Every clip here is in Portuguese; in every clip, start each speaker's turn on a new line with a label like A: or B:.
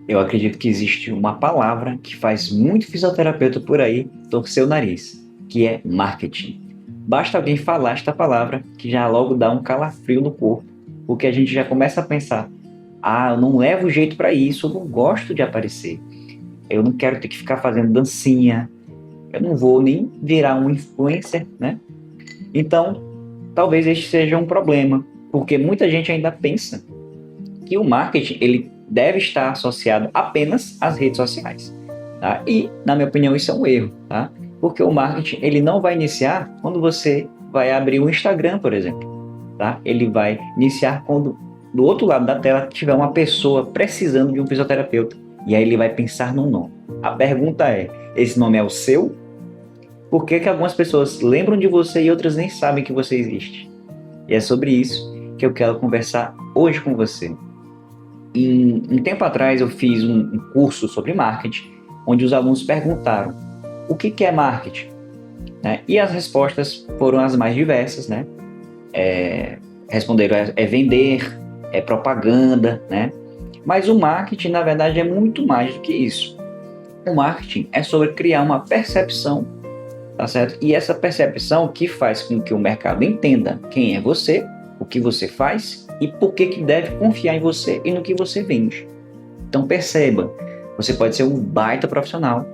A: Eu acredito que existe uma palavra que faz muito fisioterapeuta por aí torcer o nariz, que é marketing. Basta alguém falar esta palavra que já logo dá um calafrio no corpo, porque a gente já começa a pensar: ah, eu não levo jeito para isso, eu não gosto de aparecer, eu não quero ter que ficar fazendo dancinha, eu não vou nem virar um influencer, né? Então, talvez este seja um problema, porque muita gente ainda pensa que o marketing ele deve estar associado apenas às redes sociais, tá? E, na minha opinião, isso é um erro, tá? Porque o marketing ele não vai iniciar quando você vai abrir o Instagram, por exemplo, tá? Ele vai iniciar quando do outro lado da tela tiver uma pessoa precisando de um fisioterapeuta e aí ele vai pensar num nome. A pergunta é: esse nome é o seu? Por que que algumas pessoas lembram de você e outras nem sabem que você existe? E é sobre isso que eu quero conversar hoje com você. Um tempo atrás eu fiz um curso sobre marketing, onde os alunos perguntaram o que é marketing, né? E as respostas foram as mais diversas, né? Responderam é vender, é propaganda, né? Mas o marketing, na verdade, é muito mais do que isso. O marketing é sobre criar uma percepção, tá certo? E essa percepção que faz com que o mercado entenda quem é você, o que você faz e por que deve confiar em você e no que você vende. Então perceba, você pode ser um baita profissional,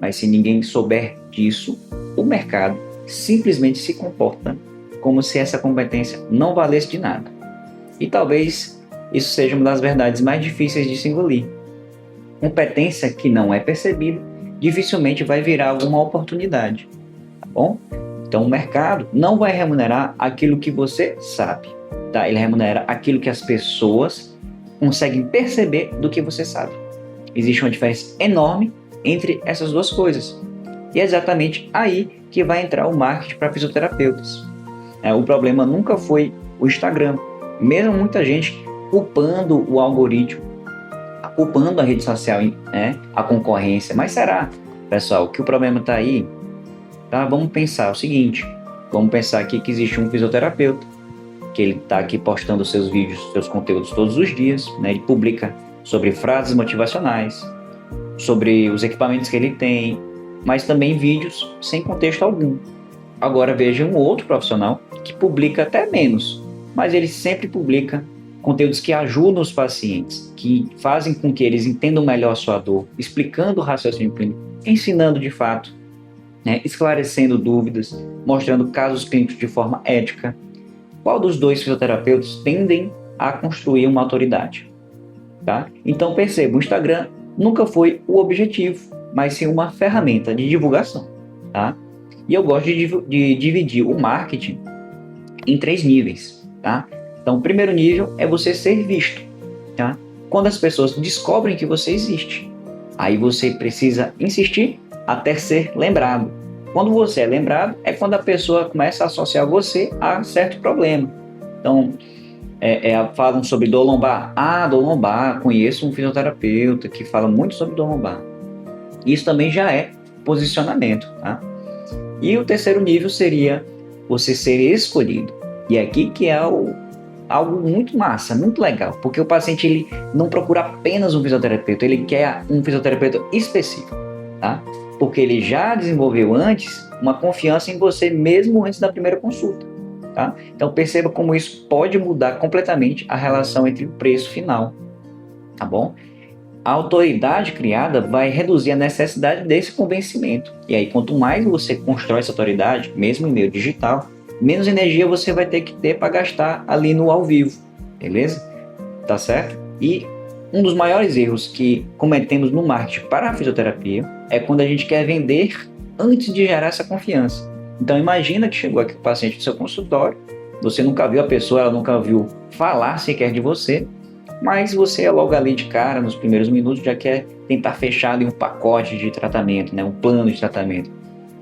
A: mas se ninguém souber disso, o mercado simplesmente se comporta como se essa competência não valesse de nada. E talvez isso seja uma das verdades mais difíceis de se engolir. Competência que não é percebida dificilmente vai virar alguma oportunidade, tá bom? Então o mercado não vai remunerar aquilo que você sabe, tá? Ele remunera aquilo que as pessoas conseguem perceber do que você sabe. Existe uma diferença enorme entre essas duas coisas. E é exatamente aí que vai entrar o marketing para fisioterapeutas. O problema nunca foi o Instagram, mesmo muita gente culpando o algoritmo, culpando a rede social, né, a concorrência. Mas será, pessoal, que o problema está aí? Tá? Vamos pensar o seguinte, vamos pensar aqui que existe um fisioterapeuta, que ele está aqui postando seus vídeos, seus conteúdos todos os dias, né? Ele publica sobre frases motivacionais, sobre os equipamentos que ele tem, mas também vídeos sem contexto algum. Agora veja um outro profissional que publica até menos, mas ele sempre publica conteúdos que ajudam os pacientes, que fazem com que eles entendam melhor a sua dor, explicando o raciocínio clínico, ensinando de fato, né, esclarecendo dúvidas, mostrando casos clínicos de forma ética. Qual dos dois fisioterapeutas tendem a construir uma autoridade? Tá? Então perceba, o Instagram nunca foi o objetivo, mas sim uma ferramenta de divulgação. Tá? E eu gosto de dividir o marketing em 3 níveis. Tá? Então o primeiro nível é você ser visto. Tá? Quando as pessoas descobrem que você existe, aí você precisa insistir até ser lembrado. Quando você é lembrado, é quando a pessoa começa a associar você a certo problema. Então, falam sobre dor lombar. Ah, dor lombar, conheço um fisioterapeuta que fala muito sobre dor lombar. Isso também já é posicionamento, tá? E o terceiro nível seria você ser escolhido. E é aqui que é algo muito massa, muito legal, porque o paciente ele não procura apenas um fisioterapeuta, ele quer um fisioterapeuta específico, tá? Porque ele já desenvolveu antes uma confiança em você mesmo antes da primeira consulta, tá? Então perceba como isso pode mudar completamente a relação entre o preço final, tá bom? A autoridade criada vai reduzir a necessidade desse convencimento. E aí, quanto mais você constrói essa autoridade, mesmo em meio digital, menos energia você vai ter que ter para gastar ali no ao vivo, beleza? Tá certo? E um dos maiores erros que cometemos no marketing para a fisioterapia é quando a gente quer vender antes de gerar essa confiança. Então imagina que chegou aqui o paciente no seu consultório, você nunca viu a pessoa, ela nunca viu falar sequer de você, mas você é logo ali de cara, nos primeiros minutos, já quer tentar fechar ali um pacote de tratamento, né, um plano de tratamento.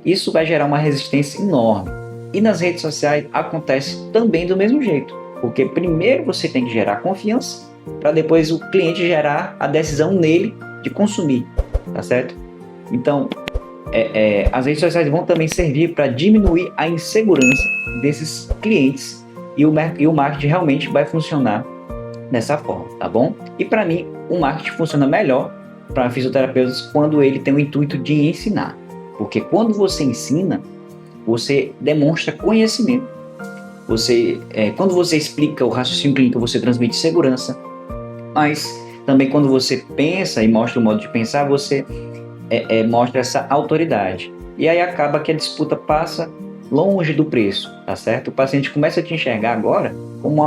A: Isso vai gerar uma resistência enorme. E nas redes sociais acontece também do mesmo jeito, porque primeiro você tem que gerar confiança, para depois o cliente gerar a decisão nele de consumir, tá certo? Então, as redes sociais vão também servir para diminuir a insegurança desses clientes e o marketing realmente vai funcionar dessa forma, tá bom? E para mim, o marketing funciona melhor para fisioterapeutas quando ele tem o intuito de ensinar. Porque quando você ensina, você demonstra conhecimento. Quando você explica o raciocínio clínico, você transmite segurança, mas também quando você pensa e mostra o modo de pensar, você mostra essa autoridade. E aí acaba que a disputa passa longe do preço, tá certo? O paciente começa a te enxergar agora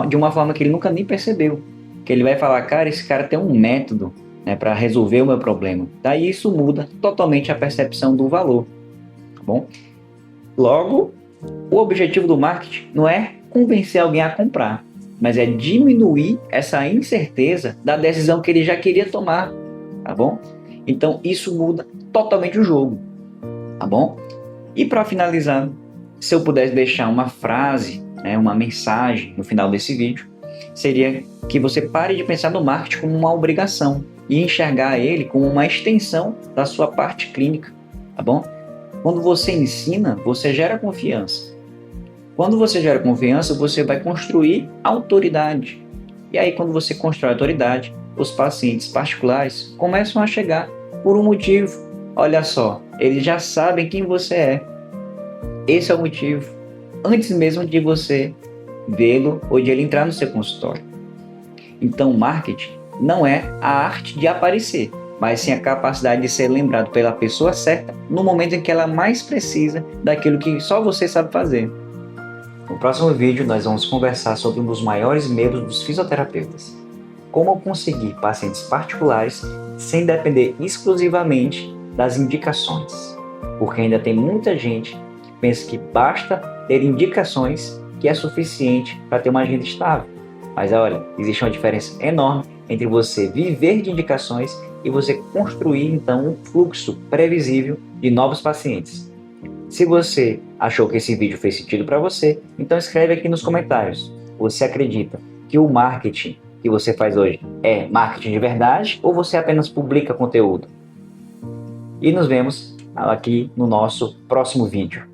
A: de uma forma que ele nunca nem percebeu. Que ele vai falar, cara, esse cara tem um método, né, para resolver o meu problema. Daí isso muda totalmente a percepção do valor, tá bom? Logo, o objetivo do marketing não é convencer alguém a comprar, mas é diminuir essa incerteza da decisão que ele já queria tomar, tá bom? Então isso muda totalmente o jogo, tá bom? E para finalizar, se eu pudesse deixar uma frase, né, uma mensagem no final desse vídeo, seria que você pare de pensar no marketing como uma obrigação e enxergar ele como uma extensão da sua parte clínica, tá bom? Quando você ensina, você gera confiança. Quando você gera confiança, você vai construir autoridade. E aí, quando você constrói autoridade, os pacientes particulares começam a chegar por um motivo. Olha só, eles já sabem quem você é. Esse é o motivo. Antes mesmo de você vê-lo ou de ele entrar no seu consultório. Então, marketing não é a arte de aparecer, mas sim a capacidade de ser lembrado pela pessoa certa no momento em que ela mais precisa daquilo que só você sabe fazer. No próximo vídeo, nós vamos conversar sobre um dos maiores medos dos fisioterapeutas: como conseguir pacientes particulares sem depender exclusivamente das indicações. Porque ainda tem muita gente que pensa que basta ter indicações que é suficiente para ter uma agenda estável. Mas olha, existe uma diferença enorme entre você viver de indicações e você construir então um fluxo previsível de novos pacientes. Se você achou que esse vídeo fez sentido para você, então escreve aqui nos comentários. Você acredita que o marketing que você faz hoje é marketing de verdade ou você apenas publica conteúdo? E nos vemos aqui no nosso próximo vídeo.